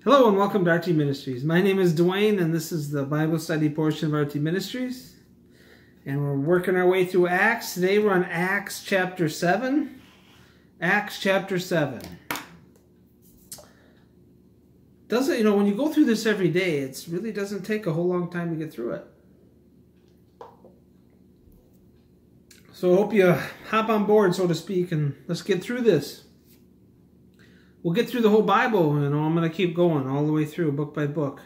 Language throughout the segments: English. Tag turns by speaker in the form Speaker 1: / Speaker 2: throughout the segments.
Speaker 1: Hello and welcome to RT Ministries. My name is Dwayne and this is the Bible study portion of RT Ministries. And we're working our way through Acts. Today we're on Acts chapter 7. Acts chapter 7. Doesn't, when you go through this every day, it really doesn't take a whole long time to get through it. So I hope you hop on board, so to speak, and let's get through this. We'll get through the whole Bible, I'm going to keep going all the way through, book by book.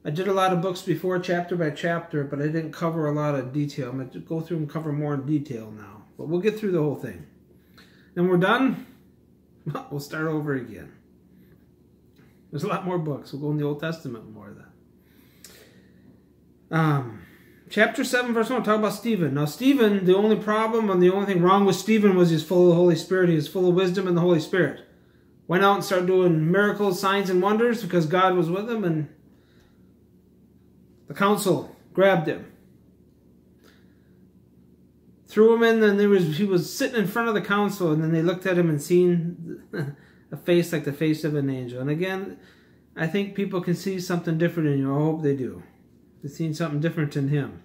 Speaker 1: I did a lot of books before, chapter by chapter, but I didn't cover a lot of detail. I'm going to go through and cover more in detail now. But we'll get through the whole thing. Then we're done. We'll start over again. There's a lot more books. We'll go in the Old Testament more of that. Chapter 7, verse 1, talk about Stephen. Now Stephen, the only problem and the only thing wrong with Stephen was he's full of the Holy Spirit. He was full of wisdom and the Holy Spirit. Went out and started doing miracles, signs, and wonders because God was with him, and the council grabbed him. Threw him in, and he was sitting in front of the council, and then they looked at him and seen a face like the face of an angel. And again, I think people can see something different in you. I hope they do. They've seen something different in him.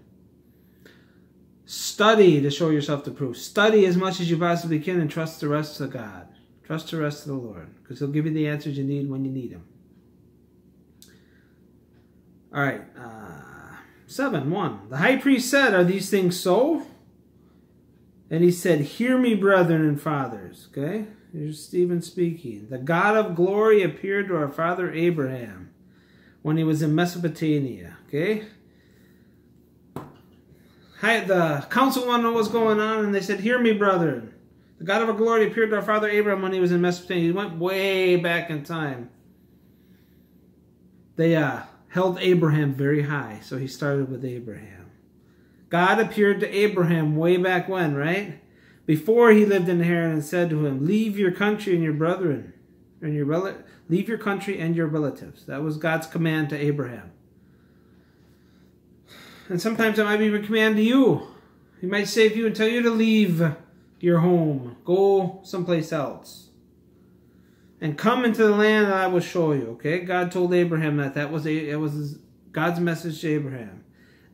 Speaker 1: Study to show yourself to prove. Study as much as you possibly can and trust the rest of God. Trust the rest of the Lord, because He'll give you the answers you need when you need Him. All right, 7:1. The high priest said, "Are these things so?" And he said, "Hear me, brethren and fathers." Okay, here's Stephen speaking. "The God of glory appeared to our father Abraham when he was in Mesopotamia." Okay. The council wanted to know what's going on, and they said, "Hear me, brethren. The God of our glory appeared to our father Abraham when he was in Mesopotamia." He went way back in time. They held Abraham very high, so he started with Abraham. God appeared to Abraham way back when, right? Before he lived in Haran, and said to him, "Leave your country and your brethren, and leave your country and your relatives." That was God's command to Abraham. And sometimes it might be a command to you. He might say to you and tell you to leave your home, go someplace else, and come into the land that I will show you. Okay, God told Abraham that was God's message to Abraham.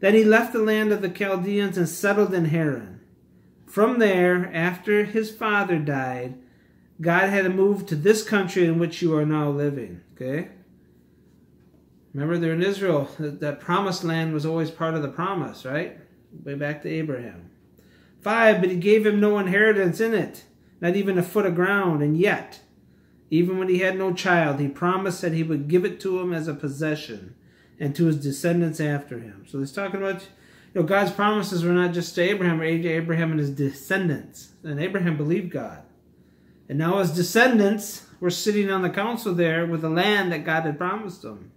Speaker 1: Then he left the land of the Chaldeans and settled in Haran. From there, after his father died, God had to move to this country in which you are now living. Okay, remember, they're in Israel. That promised land was always part of the promise, right? Way back to Abraham. 5, but he gave him no inheritance in it, not even a foot of ground. And yet, even when he had no child, he promised that he would give it to him as a possession and to his descendants after him. So he's talking about, God's promises were not just to Abraham, or to Abraham and his descendants. And Abraham believed God. And now his descendants were sitting on the council there with the land that God had promised them.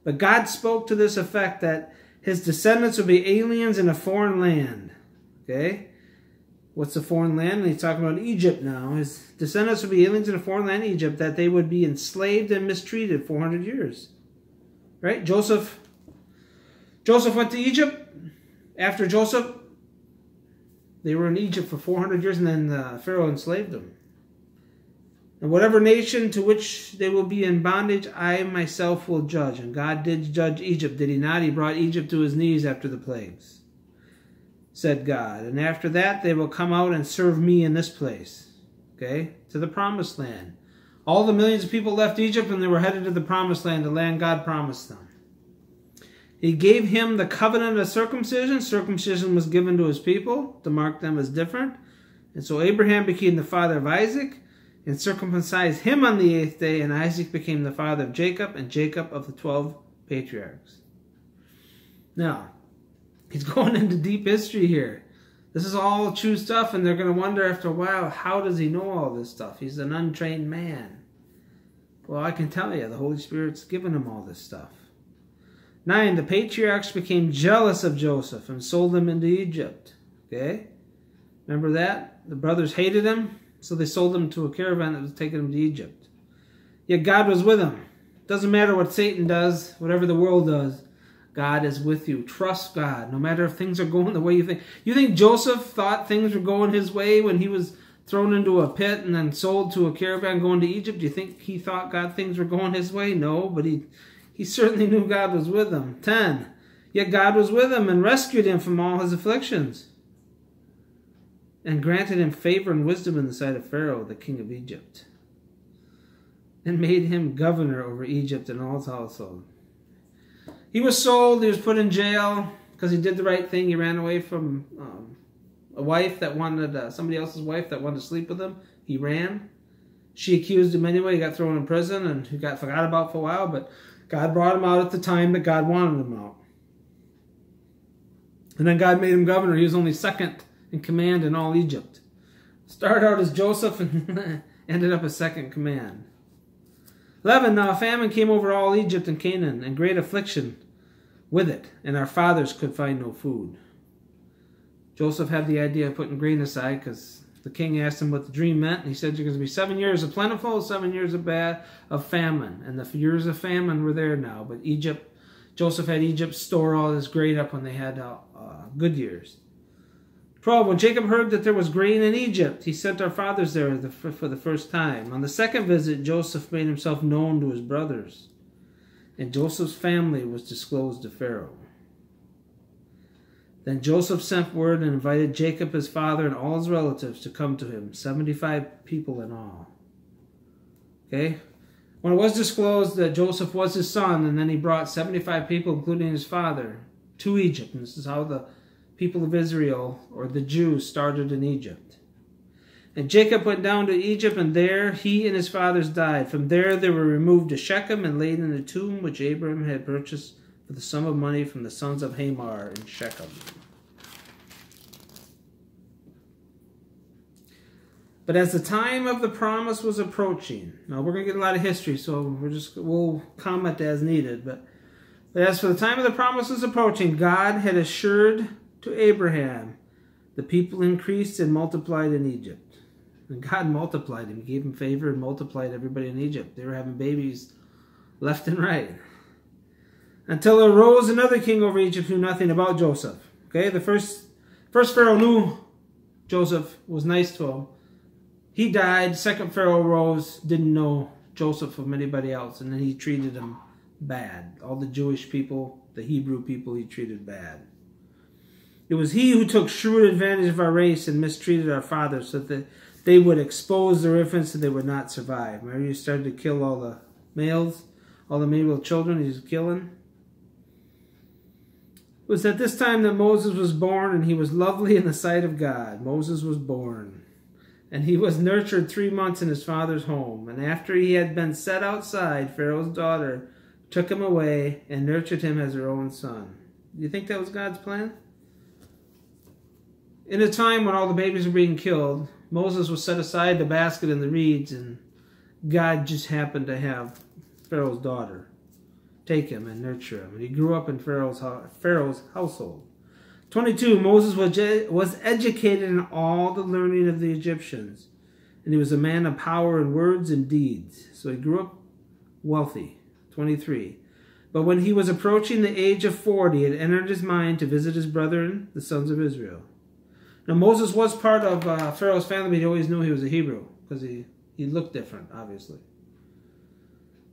Speaker 1: But God spoke to this effect that his descendants would be aliens in a foreign land. Okay, what's the foreign land? And he's talking about Egypt now. His descendants would be aliens in a foreign land, Egypt, that they would be enslaved and mistreated 400 years. Right? Joseph went to Egypt. After Joseph, they were in Egypt for 400 years, and then Pharaoh enslaved them. And whatever nation to which they will be in bondage, I myself will judge. And God did judge Egypt, did he not? He brought Egypt to his knees after the plagues, said God. And after that, they will come out and serve me in this place. Okay? To the promised land. All the millions of people left Egypt and they were headed to the promised land, the land God promised them. He gave him the covenant of circumcision. Circumcision was given to his people to mark them as different. And so Abraham became the father of Isaac and circumcised him on the 8th day. And Isaac became the father of Jacob, and Jacob of the 12 patriarchs. Now, he's going into deep history here. This is all true stuff, and they're going to wonder after a while, how does he know all this stuff? He's an untrained man. Well, I can tell you, the Holy Spirit's given him all this stuff. 9, the patriarchs became jealous of Joseph and sold him into Egypt. Okay? Remember that? The brothers hated him, so they sold him to a caravan that was taking him to Egypt. Yet God was with him. Doesn't matter what Satan does, whatever the world does, God is with you. Trust God, no matter if things are going the way you think. You think Joseph thought things were going his way when he was thrown into a pit and then sold to a caravan going to Egypt? Do you think he thought God things were going his way? No, but he certainly knew God was with him. 10. Yet God was with him and rescued him from all his afflictions and granted him favor and wisdom in the sight of Pharaoh, the king of Egypt, and made him governor over Egypt and all his household. He was sold. He was put in jail because he did the right thing. He ran away from a wife that wanted, somebody else's wife that wanted to sleep with him. He ran. She accused him anyway. He got thrown in prison and he got forgot about for a while, but God brought him out at the time that God wanted him out. And then God made him governor. He was only second in command in all Egypt. Started out as Joseph and ended up as second in command. 11. Now a famine came over all Egypt and Canaan, and great affliction with it, and our fathers could find no food. Joseph had the idea of putting grain aside because the king asked him what the dream meant, and he said, "There's going to be 7 years of plentiful, 7 years of famine." And the years of famine were there now, but Joseph had Egypt store all his grain up when they had good years. 12. When Jacob heard that there was grain in Egypt, he sent our fathers there for the first time. On the second visit, Joseph made himself known to his brothers, and Joseph's family was disclosed to Pharaoh. Then Joseph sent word and invited Jacob, his father, and all his relatives to come to him, 75 people in all. Okay? When it was disclosed that Joseph was his son, and then he brought 75 people, including his father, to Egypt. And this is how the people of Israel, or the Jews, started in Egypt. And Jacob went down to Egypt, and there he and his fathers died. From there they were removed to Shechem and laid in a tomb which Abraham had purchased for the sum of money from the sons of Hamor in Shechem. But as the time of the promise was approaching, now we're going to get a lot of history, so we'll comment as needed. But as for the time of the promise was approaching, God had assured to Abraham, the people increased and multiplied in Egypt. And God multiplied him. He gave him favor and multiplied everybody in Egypt. They were having babies left and right. Until there arose another king over Egypt who knew nothing about Joseph. Okay, the first Pharaoh knew Joseph, was nice to him. He died. Second Pharaoh rose, didn't know Joseph from anybody else, and then he treated him bad. All the Jewish people, the Hebrew people, he treated bad. It was he who took shrewd advantage of our race and mistreated our fathers so that they would expose their infants and they would not survive. Remember, he started to kill all the males, all the male children he was killing. It was at this time that Moses was born, and he was lovely in the sight of God. Moses was born, and he was nurtured 3 months in his father's home. And after he had been set outside, Pharaoh's daughter took him away and nurtured him as her own son. Do you think that was God's plan? In a time when all the babies were being killed, Moses was set aside the basket and the reeds, and God just happened to have Pharaoh's daughter take him and nurture him. And he grew up in Pharaoh's household. 22, Moses was educated in all the learning of the Egyptians, and he was a man of power in words and deeds. So he grew up wealthy. 23, but when he was approaching the age of 40, it entered his mind to visit his brethren, the sons of Israel. Now Moses was part of Pharaoh's family, but he always knew he was a Hebrew because he looked different, obviously.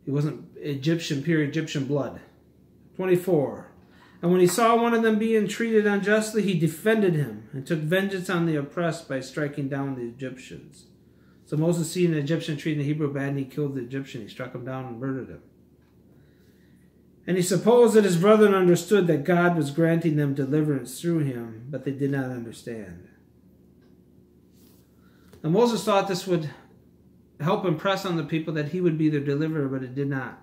Speaker 1: He wasn't Egyptian, pure Egyptian blood. 24. And when he saw one of them being treated unjustly, he defended him and took vengeance on the oppressed by striking down the Egyptians. So Moses, seeing an Egyptian treating a Hebrew bad, and he killed the Egyptian. He struck him down and murdered him. And he supposed that his brethren understood that God was granting them deliverance through him, but they did not understand. Now Moses thought this would help impress on the people that he would be their deliverer, but it did not.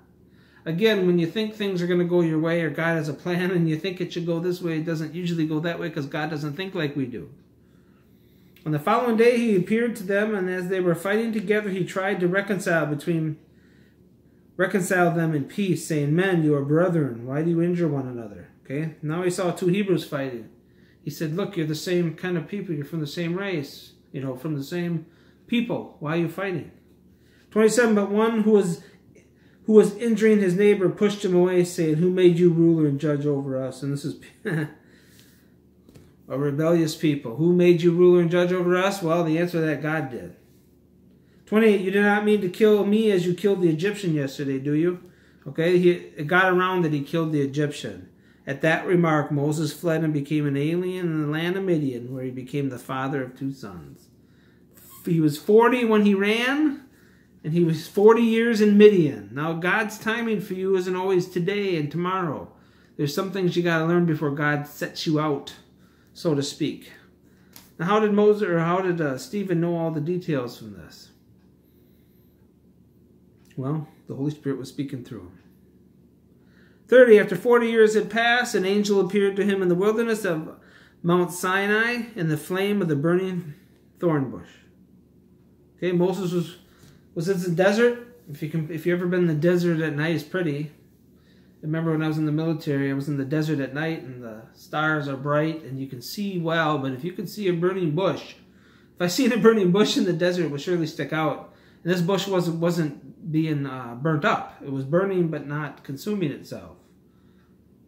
Speaker 1: Again, when you think things are going to go your way, or God has a plan and you think it should go this way, it doesn't usually go that way because God doesn't think like we do. On the following day he appeared to them, and as they were fighting together, he tried to reconcile them in peace, saying, "Men, you are brethren. Why do you injure one another?" Okay? Now he saw 2 Hebrews fighting. He said, "Look, you're the same kind of people. You're from the same race. From the same people. Why are you fighting?" 27, but one who was injuring his neighbor pushed him away, saying, "Who made you ruler and judge over us?" And this is a rebellious people. Who made you ruler and judge over us? Well, the answer to that, God did. 28, you do not mean to kill me as you killed the Egyptian yesterday, do you? Okay, it got around that he killed the Egyptian. At that remark, Moses fled and became an alien in the land of Midian, where he became the father of 2 sons. He was 40 when he ran, and he was 40 years in Midian. Now, God's timing for you isn't always today and tomorrow. There's some things you got to learn before God sets you out, so to speak. Now, how did Stephen know all the details from this? Well, the Holy Spirit was speaking through him. 30, after 40 years had passed, an angel appeared to him in the wilderness of Mount Sinai in the flame of the burning thorn bush. Okay, Moses was in the desert. If you ever been in the desert at night, it's pretty. I remember when I was in the military, I was in the desert at night, and the stars are bright, and you can see well. But if you could see a burning bush, if I seen a burning bush in the desert, it would surely stick out. And this bush wasn't being burnt up. It was burning, but not consuming itself.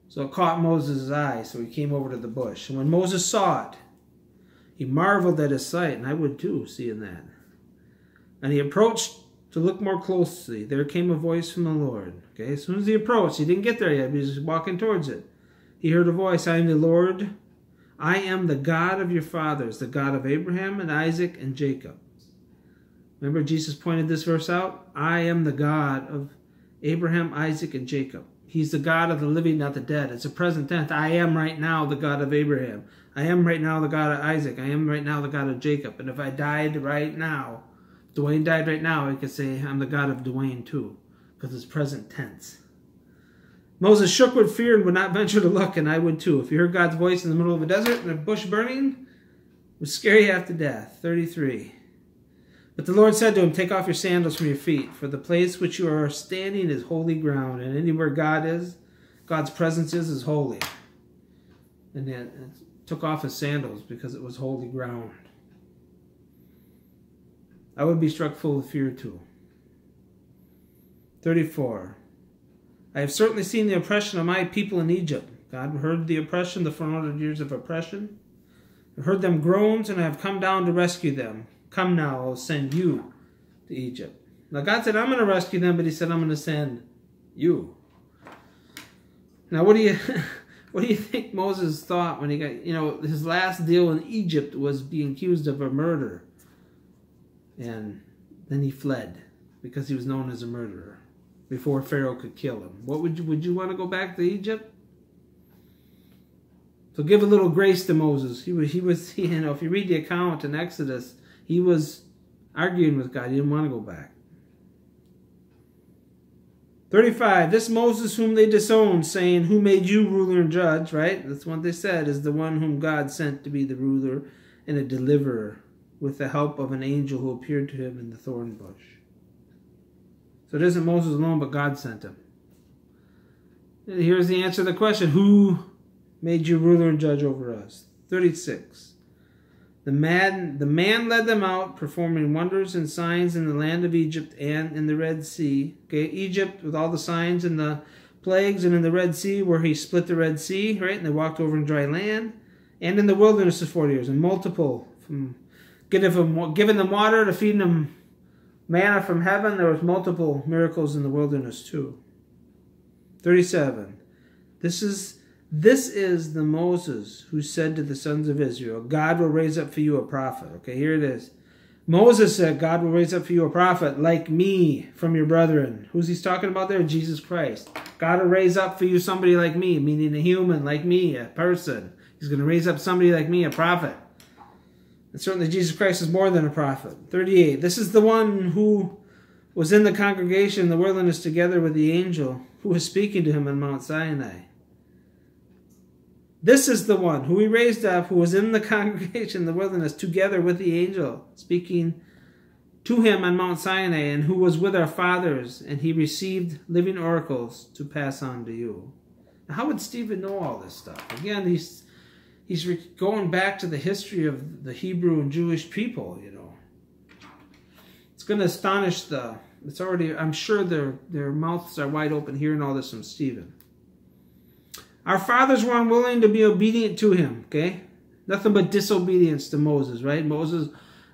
Speaker 1: So it caught Moses' eye, so he came over to the bush. And when Moses saw it, he marveled at his sight, and I would too, seeing that. And he approached to look more closely. There came a voice from the Lord. Okay, as soon as he approached, he didn't get there yet, but he was walking towards it. He heard a voice, I am the Lord. I am the God of your fathers, the God of Abraham and Isaac and Jacob. Remember, Jesus pointed this verse out? I am the God of Abraham, Isaac, and Jacob. He's the God of the living, not the dead. It's a present tense. I am right now the God of Abraham. I am right now the God of Isaac. I am right now the God of Jacob. And if I died right now, Dwayne died right now, I could say I'm the God of Dwayne too, because it's present tense. Moses shook with fear and would not venture to look, and I would too. If you heard God's voice in the middle of a desert and a bush burning, it would scare you half to death. 33. But the Lord said to him, take off your sandals from your feet, for the place which you are standing is holy ground, and anywhere God is, God's presence is holy. And then took off his sandals because it was holy ground. I would be struck full of fear too. 34. I have certainly seen the oppression of my people in Egypt. God heard the oppression, the 400 years of oppression. I heard them groans, and I have come down to rescue them. Come now, I'll send you to Egypt. Now God said, I'm going to rescue them, but he said, I'm going to send you. Now what do you think Moses thought when he got, his last deal in Egypt was being accused of a murder. And then he fled because he was known as a murderer before Pharaoh could kill him. Would you want to go back to Egypt? So give a little grace to Moses. He was if you read the account in Exodus, he was arguing with God. He didn't want to go back. 35. This Moses whom they disowned, saying, who made you ruler and judge, right? That's what they said, is the one whom God sent to be the ruler and a deliverer with the help of an angel who appeared to him in the thorn bush. So it isn't Moses alone, but God sent him. And here's the answer to the question, who made you ruler and judge over us? 36. The man led them out, performing wonders and signs in the land of Egypt and in the Red Sea. Okay, Egypt with all the signs and the plagues, and in the Red Sea where he split the Red Sea, right? And they walked over in dry land. And in the wilderness for 40 years, and multiple, from giving them water to feeding them manna from heaven. There was multiple miracles in the wilderness too. 37. This is the Moses who said to the sons of Israel, God will raise up for you a prophet. Okay, here it is. Moses said, God will raise up for you a prophet like me from your brethren. Who's he talking about there? Jesus Christ. God will raise up for you somebody like me, meaning a human like me, a person. He's going to raise up somebody like me, a prophet. And certainly Jesus Christ is more than a prophet. 38. This is the one who was in the congregation in the wilderness together with the angel who was speaking to him on Mount Sinai. This is the one who he raised up, who was in the congregation in the wilderness together with the angel, speaking to him on Mount Sinai, and who was with our fathers, and he received living oracles to pass on to you. Now, how would Stephen know all this stuff? Again, he's going back to the history of the Hebrew and Jewish people, It's going to astonish I'm sure their mouths are wide open hearing all this from Stephen. Our fathers were unwilling to be obedient to him, okay? Nothing but disobedience to Moses, right? Moses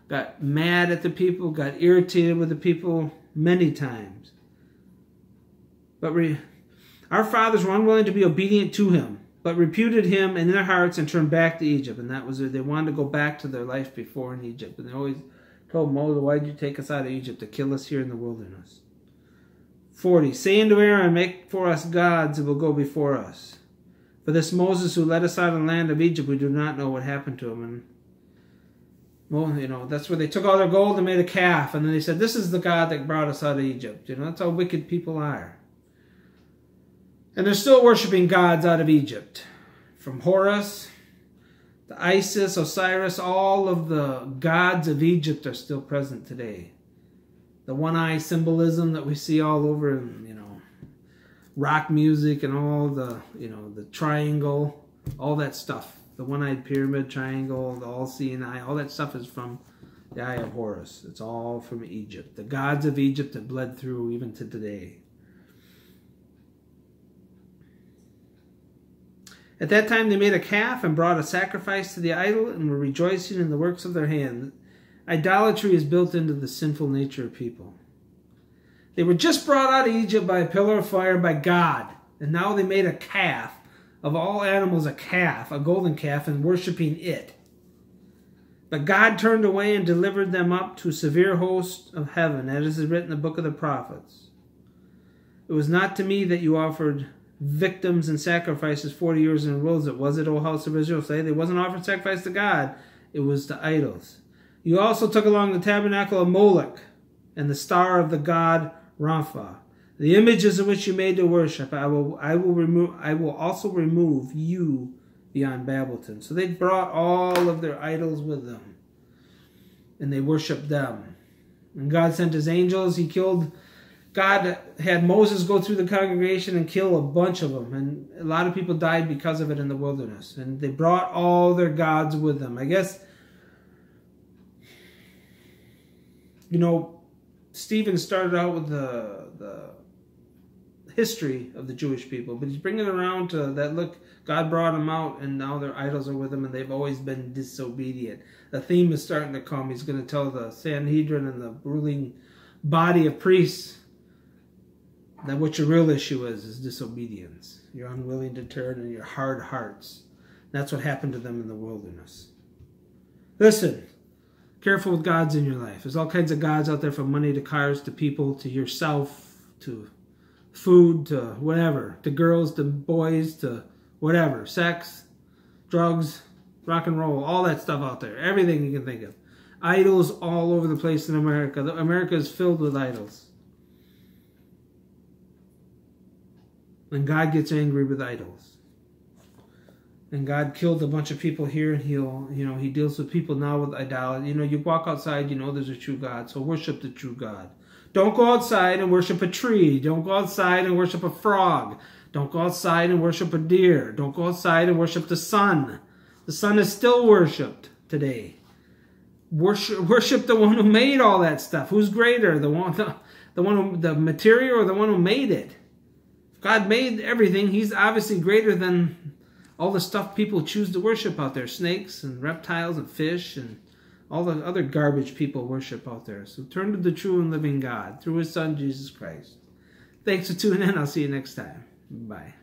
Speaker 1: got mad at the people, got irritated with the people many times. But our fathers were unwilling to be obedient to him, but reputed him in their hearts and turned back to Egypt. And that was it. They wanted to go back to their life before in Egypt. And they always told Moses, why did you take us out of Egypt to kill us here in the wilderness? 40, saying to Aaron, make for us gods that will go before us. For this Moses who led us out of the land of Egypt, we do not know what happened to him. And, well, you know, that's where they took all their gold and made a calf. And then they said, this is the God that brought us out of Egypt. You know, that's how wicked people are. And they're still worshiping gods out of Egypt. From Horus to Isis, Osiris, all of the gods of Egypt are still present today. The one-eye symbolism that we see all over, you know, rock music and all the, you know, the triangle, all that stuff. The one-eyed pyramid, triangle, the all-seeing eye, all that stuff is from the eye of Horus. It's all from Egypt. The gods of Egypt that bled through even to today. At that time they made a calf and brought a sacrifice to the idol and were rejoicing in the works of their hand. Idolatry is built into the sinful nature of people. They were just brought out of Egypt by a pillar of fire by God. And now they made a calf, of all animals a calf, a golden calf, and worshiping it. But God turned away and delivered them up to a severe host of heaven, as is written in the book of the prophets. It was not to me that you offered victims and sacrifices 40 years in the wilderness. Was it, O house of Israel? Say, they wasn't offered sacrifice to God. It was to idols. You also took along the tabernacle of Moloch and the star of the god Rapha, the images of which you made to worship. I will also remove you beyond Babylon. So they brought all of their idols with them, and they worshipped them. And God sent his angels. God had Moses go through the congregation and kill a bunch of them, and a lot of people died because of it in the wilderness. And they brought all their gods with them. I guess, you know, Stephen started out with the history of the Jewish people, but he's bringing it around to that, look, God brought them out, and now their idols are with them, and they've always been disobedient. The theme is starting to come. He's going to tell the Sanhedrin and the ruling body of priests that what your real issue is disobedience. You're unwilling to turn and your hard hearts. That's what happened to them in the wilderness. Listen. Careful with gods in your life. There's all kinds of gods out there, from money to cars to people to yourself to food to whatever, to girls to boys to whatever, sex, drugs, rock and roll, all that stuff out there. Everything you can think of. Idols all over the place in America. America is filled with idols. And God gets angry with idols. And God killed a bunch of people here, and he deals with people now with idolatry. You know, you walk outside, you know there's a true God, so worship the true God. Don't go outside and worship a tree. Don't go outside and worship a frog. Don't go outside and worship a deer. Don't go outside and worship the sun. The sun is still worshipped today. Worship the one who made all that stuff. Who's greater, the material, or the one who made it? If God made everything, he's obviously greater than all the stuff people choose to worship out there. Snakes and reptiles and fish and all the other garbage people worship out there. So turn to the true and living God through his son, Jesus Christ. Thanks for tuning in. I'll see you next time. Bye.